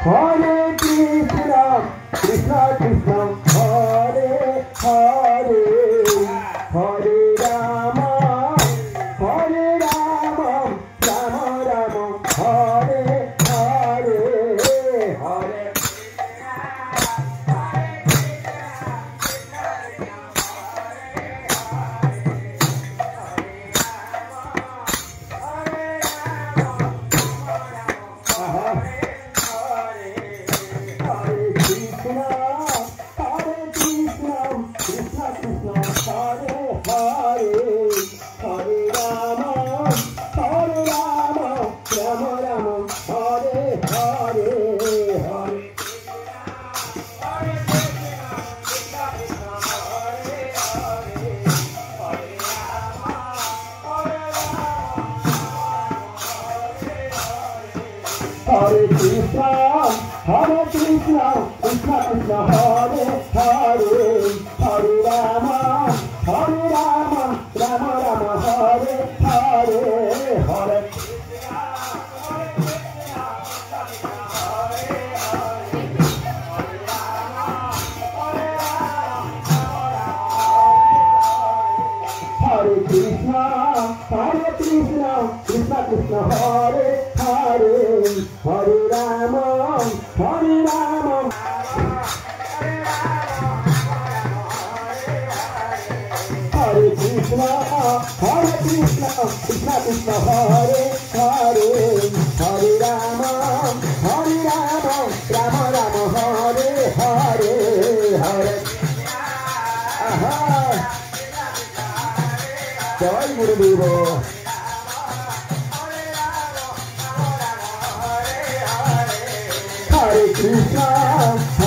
Hare Krishna, Krishna Krishna, Hare Hare, Hare Rama, Hare Rama, Rama Rama, Hare Hare, Hare. Hare Krishna, Hare Krishna, Krishna Krishna, Hare Hare, Hare Rama, Hare Rama, Rama Rama, Hare Hare, Hare. Hare Krishna, Hare Krishna, Krishna Krishna, Hare Hare, Hare Rama, Hare Rama. Hare Krishna, Hare Krishna, Krishna Krishna, Hare Hare, Hare Rama, Hare Rama, Rama Rama, Hare Hare, Hare. Aha. Jai Gurudev. Hare Krishna.